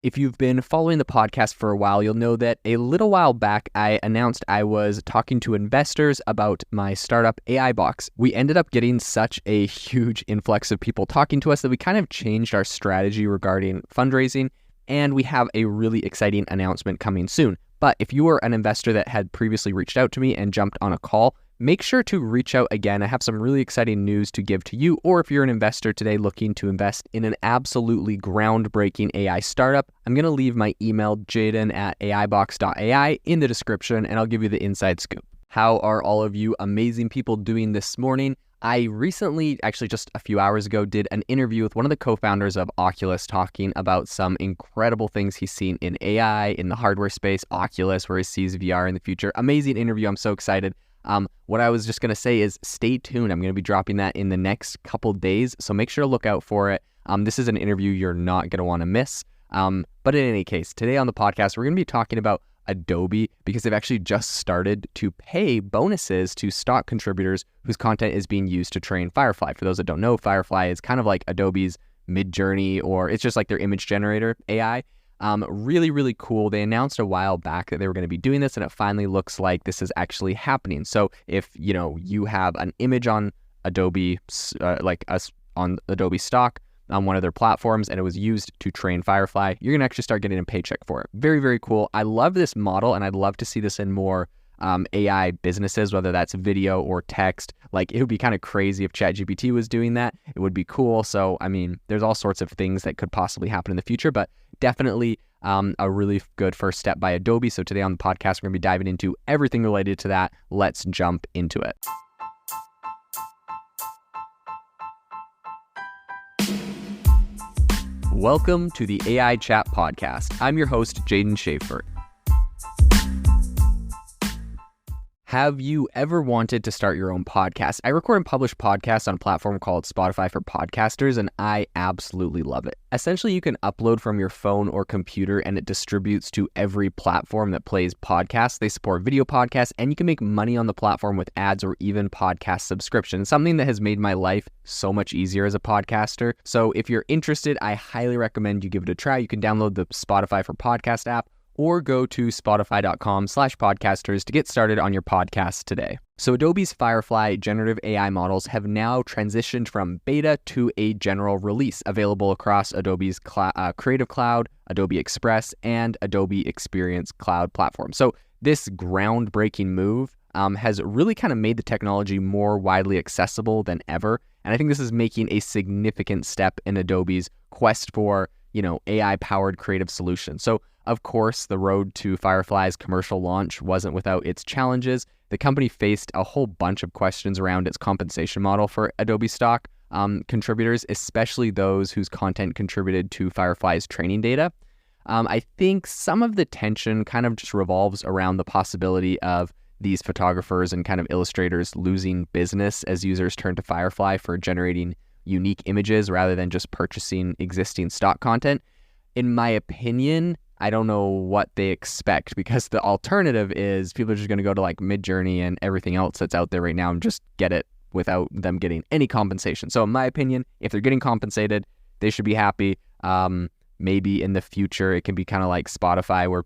If you've been following the podcast for a while, you'll know that a little while back, I announced I was talking to investors about my startup AI Box. We ended up getting such a huge influx of people talking to us that we kind of changed our strategy regarding fundraising, and we have a really exciting announcement coming soon. But if you were an investor that had previously reached out to me and jumped on a call, make sure to reach out again. I have some really exciting news to give to you, or if you're an investor today looking to invest in an absolutely groundbreaking AI startup, I'm going to leave my email, jaden@aibox.ai, in the description, and I'll give you the inside scoop. How are all of you amazing people doing this morning? I recently, actually just a few hours ago, did an interview with one of the co-founders of Oculus talking about some incredible things he's seen in AI, in the hardware space, Oculus, where he sees VR in the future. Amazing interview. I'm so excited. What I was just going to say is stay tuned. I'm going to be dropping that in the next couple days, so make sure to look out for it. This is an interview you're not going to want to miss. But in any case, today on the podcast, we're going to be talking about Adobe because they've actually just started to pay bonuses to stock contributors whose content is being used to train Firefly. For those that don't know, Firefly is kind of like Adobe's Midjourney, or it's just like their image generator AI. Really, really cool. They announced a while back that they were going to be doing this, and it finally looks like this is actually happening. So if, you have an image on Adobe, on Adobe stock on one of their platforms, and it was used to train Firefly, you're going to actually start getting a paycheck for it. Very, very cool. I love this model, and I'd love to see this in more AI businesses, whether that's video or text. Like, it would be kind of crazy if ChatGPT was doing that. It would be cool. So, there's all sorts of things that could possibly happen in the future, but definitely a really good first step by Adobe. So today on the podcast, we're going to be diving into everything related to that. Let's jump into it. Welcome to the AI Chat Podcast. I'm your host, Jaden Schaefer. Have you ever wanted to start your own podcast? I record and publish podcasts on a platform called Spotify for Podcasters, and I absolutely love it. Essentially, you can upload from your phone or computer, and it distributes to every platform that plays podcasts. They support video podcasts, and you can make money on the platform with ads or even podcast subscriptions, something that has made my life so much easier as a podcaster. So if you're interested, I highly recommend you give it a try. You can download the Spotify for Podcast app, or go to spotify.com/podcasters to get started on your podcast today. So Adobe's Firefly generative AI models have now transitioned from beta to a general release, available across Adobe's Creative Cloud, Adobe Express, and Adobe Experience Cloud platform. So this groundbreaking move has really kind of made the technology more widely accessible than ever. And I think this is making a significant step in Adobe's quest for, AI-powered creative solutions. So of course, the road to Firefly's commercial launch wasn't without its challenges. The company faced a whole bunch of questions around its compensation model for Adobe stock contributors, especially those whose content contributed to Firefly's training data. I think some of the tension kind of just revolves around the possibility of these photographers and kind of illustrators losing business as users turn to Firefly for generating unique images rather than just purchasing existing stock content. In my opinion, I don't know what they expect, because the alternative is people are just going to go to like Midjourney and everything else that's out there right now and just get it without them getting any compensation. So in my opinion, if they're getting compensated, they should be happy. Maybe in the future, it can be kind of like Spotify, where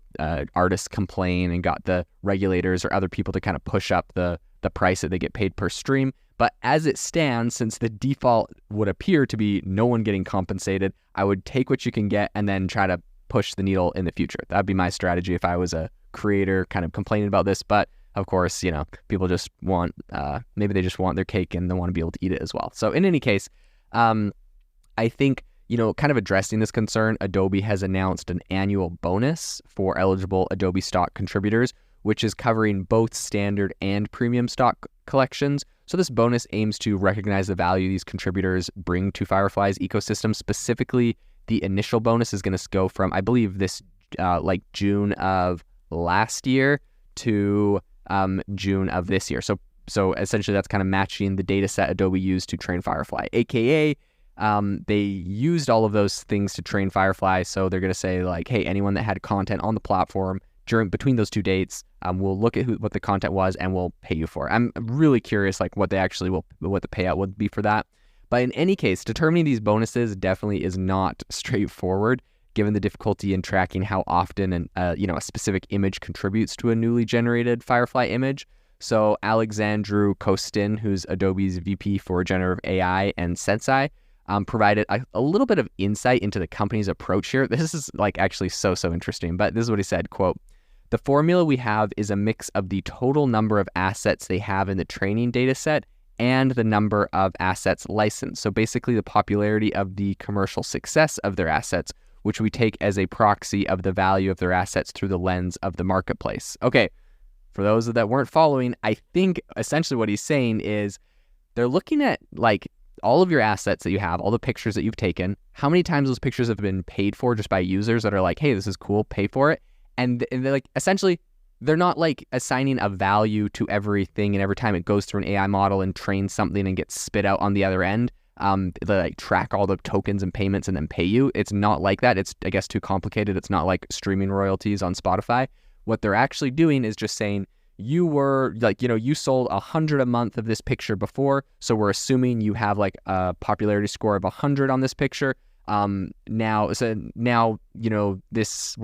artists complain and got the regulators or other people to kind of push up the price that they get paid per stream. But as it stands, since the default would appear to be no one getting compensated, I would take what you can get and then try to push the needle in the future. That'd be my strategy if I was a creator kind of complaining about this. But of course, people just want, maybe they just want their cake and they want to be able to eat it as well. So in any case, I think, kind of addressing this concern, Adobe has announced an annual bonus for eligible Adobe stock contributors, which is covering both standard and premium stock collections. So this bonus aims to recognize the value these contributors bring to Firefly's ecosystem. Specifically, the initial bonus is going to go from, I believe, this June of last year to June of this year. So essentially, that's kind of matching the data set Adobe used to train Firefly, aka they used all of those things to train Firefly. So they're going to say like, hey, anyone that had content on the platform between those two dates, we'll look at what the content was and we'll pay you for it. I'm really curious what the payout would be for that. But in any case, determining these bonuses definitely is not straightforward. given the difficulty in tracking how often a specific image contributes to a newly generated Firefly image. So Alexandru Kostin, who's Adobe's VP for generative AI and Sensei, provided a little bit of insight into the company's approach here. This is like actually so interesting, but this is what he said, quote, "The formula we have is a mix of the total number of assets they have in the training data set and the number of assets licensed. So basically the popularity of the commercial success of their assets, which we take as a proxy of the value of their assets through the lens of the marketplace." Okay, for those that weren't following, I think essentially what he's saying is they're looking at like all of your assets that you have, all the pictures that you've taken, how many times those pictures have been paid for just by users that are like, hey, this is cool, pay for it. And they're like, essentially, they're not like assigning a value to everything and every time it goes through an AI model and trains something and gets spit out on the other end. They like track all the tokens and payments and then pay you. It's not like that. It's, I guess, too complicated. It's not like streaming royalties on Spotify. What they're actually doing is just saying, you were like, you sold 100 a month of this picture before, so we're assuming you have like a popularity score of 100 on this picture. Now, we're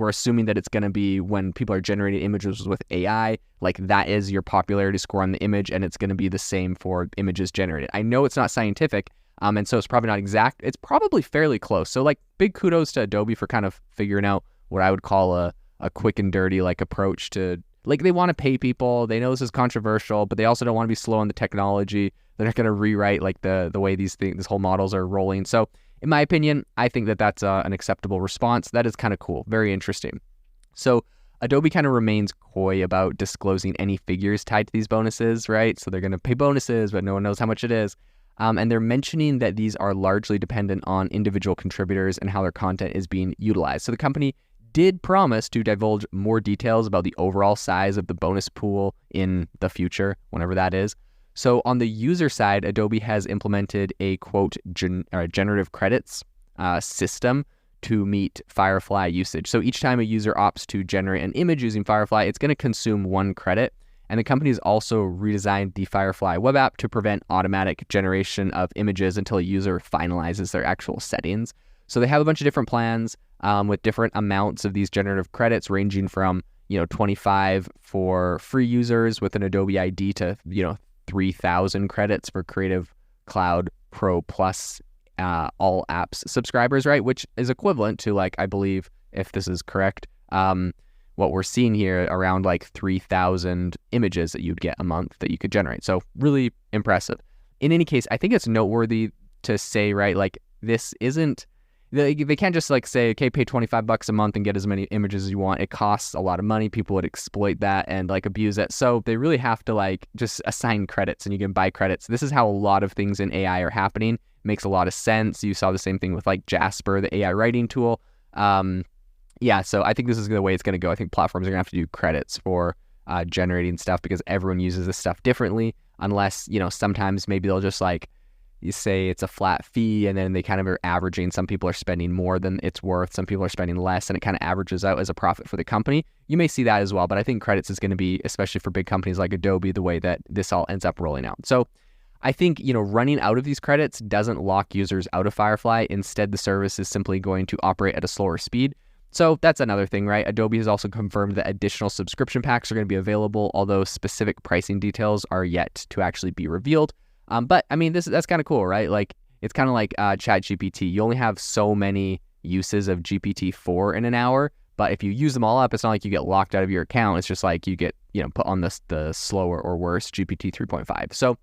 assuming that it's going to be when people are generating images with AI, like that is your popularity score on the image, and it's going to be the same for images generated. I know it's not scientific, and so it's probably not exact. It's probably fairly close. So like big kudos to Adobe for kind of figuring out what I would call a quick and dirty like approach to, like, they want to pay people. They know this is controversial, but they also don't want to be slow on the technology. They're not going to rewrite like the way these whole models are rolling. So in my opinion, I think that that's an acceptable response. That is kind of cool. Very interesting. So Adobe kind of remains coy about disclosing any figures tied to these bonuses, right? So they're going to pay bonuses, but no one knows how much it is. And they're mentioning that these are largely dependent on individual contributors and how their content is being utilized. So the company did promise to divulge more details about the overall size of the bonus pool in the future, whenever that is. So on the user side, Adobe has implemented a, quote, generative credits system to meet Firefly usage. So each time a user opts to generate an image using Firefly, it's going to consume 1 credit. And the company has also redesigned the Firefly web app to prevent automatic generation of images until a user finalizes their actual settings. So they have a bunch of different plans with different amounts of these generative credits, ranging from 25 for free users with an Adobe ID to 3,000 credits for Creative Cloud Pro Plus all apps subscribers, right? Which is equivalent to, like, I believe, if this is correct, what we're seeing here, around like 3,000 images that you'd get a month that you could generate. So really impressive. In any case, I think it's noteworthy to say, right, like, this isn't, they can't just like say, okay, pay $25 a month and get as many images as you want. It costs a lot of money. People would exploit that and like abuse it. So they really have to like just assign credits, and you can buy credits. This is how a lot of things in AI are happening. Makes a lot of sense. You saw the same thing with like Jasper, the AI writing tool. Yeah, so I think this is the way it's going to go. I think platforms are going to have to do credits for generating stuff because everyone uses this stuff differently, unless, sometimes maybe they'll just like, you say it's a flat fee, and then they kind of are averaging. Some people are spending more than it's worth. Some people are spending less, and it kind of averages out as a profit for the company. You may see that as well, but I think credits is going to be, especially for big companies like Adobe, the way that this all ends up rolling out. So I think, running out of these credits doesn't lock users out of Firefly. Instead, the service is simply going to operate at a slower speed. So that's another thing, right? Adobe has also confirmed that additional subscription packs are going to be available, although specific pricing details are yet to actually be revealed. But I mean, that's kind of cool, right? Like, it's kind of like ChatGPT. You only have so many uses of GPT-4 in an hour, but if you use them all up, it's not like you get locked out of your account. It's just like you get, put on the slower or worse GPT 3.5. So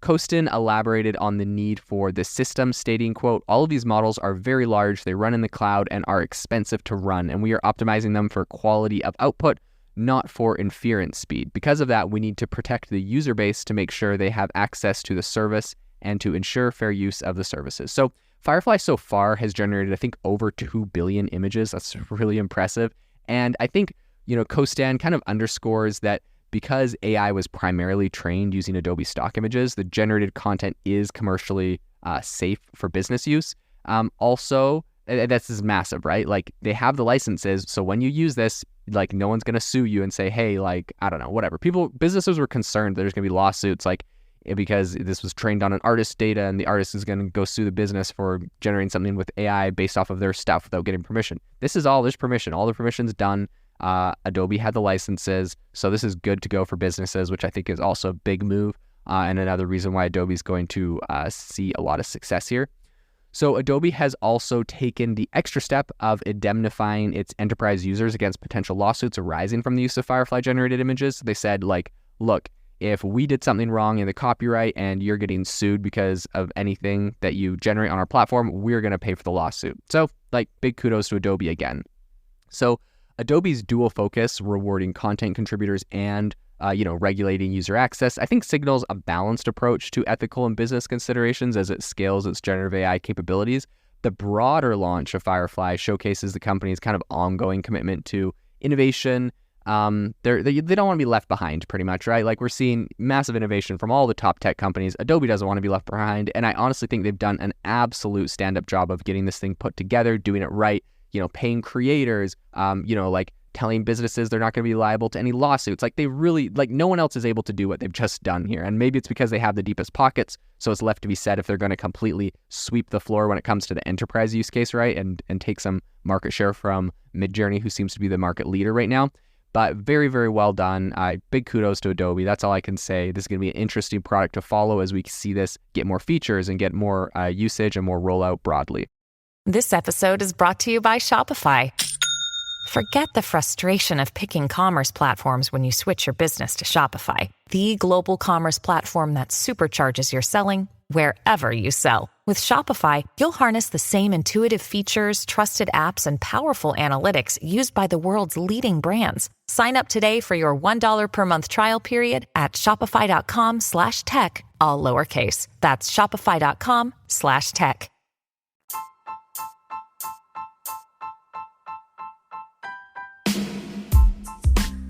Kostin elaborated on the need for this system, stating, quote, "All of these models are very large, they run in the cloud, and are expensive to run, and we are optimizing them for quality of output, not for inference speed. Because of that, we need to protect the user base to make sure they have access to the service and to ensure fair use of the services." So Firefly so far has generated, I think, over 2 billion images. That's really impressive. And I think, Kostin kind of underscores that because AI was primarily trained using Adobe stock images, the generated content is commercially safe for business use. Also, this is massive, right? Like, they have the licenses, so when you use this, like, no one's going to sue you and say, hey, like, I don't know, whatever. Businesses were concerned that there's going to be lawsuits. Like, because this was trained on an artist's data and the artist is going to go sue the business for generating something with AI based off of their stuff without getting permission. There's permission. All the permission's done. Adobe had the licenses, so this is good to go for businesses, which I think is also a big move and another reason why Adobe is going to see a lot of success here. So Adobe has also taken the extra step of indemnifying its enterprise users against potential lawsuits arising from the use of Firefly generated images. They said, like, look, if we did something wrong in the copyright and you're getting sued because of anything that you generate on our platform, we're going to pay for the lawsuit. So, like, big kudos to Adobe again. So Adobe's dual focus, rewarding content contributors and regulating user access, I think signals a balanced approach to ethical and business considerations as it scales its generative AI capabilities. The broader launch of Firefly showcases the company's kind of ongoing commitment to innovation. They don't want to be left behind, pretty much, right? Like, we're seeing massive innovation from all the top tech companies. Adobe doesn't want to be left behind, and I honestly think they've done an absolute stand-up job of getting this thing put together, doing it right, paying creators, telling businesses they're not going to be liable to any lawsuits. Like, they really, no one else is able to do what they've just done here. And maybe it's because they have the deepest pockets, so it's left to be said if they're going to completely sweep the floor when it comes to the enterprise use case, right? And take some market share from Midjourney, who seems to be the market leader right now. But very, very well done. Big kudos to Adobe. That's all I can say. This is going to be an interesting product to follow as we see this get more features and get more usage and more rollout broadly. This episode is brought to you by Shopify. Forget the frustration of picking commerce platforms when you switch your business to Shopify, the global commerce platform that supercharges your selling wherever you sell. With Shopify, you'll harness the same intuitive features, trusted apps, and powerful analytics used by the world's leading brands. Sign up today for your $1 per month trial period at shopify.com/tech, all lowercase. That's shopify.com/tech.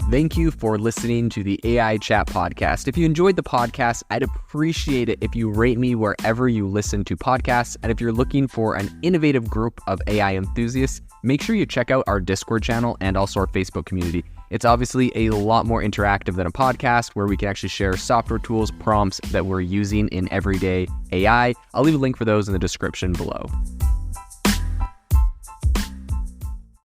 Thank you for listening to the AI Chat Podcast. If you enjoyed the podcast, I'd appreciate it if you rate me wherever you listen to podcasts. And if you're looking for an innovative group of AI enthusiasts, make sure you check out our Discord channel and also our Facebook community. It's obviously a lot more interactive than a podcast, where we can actually share software tools, prompts that we're using in everyday AI. I'll leave a link for those in the description below.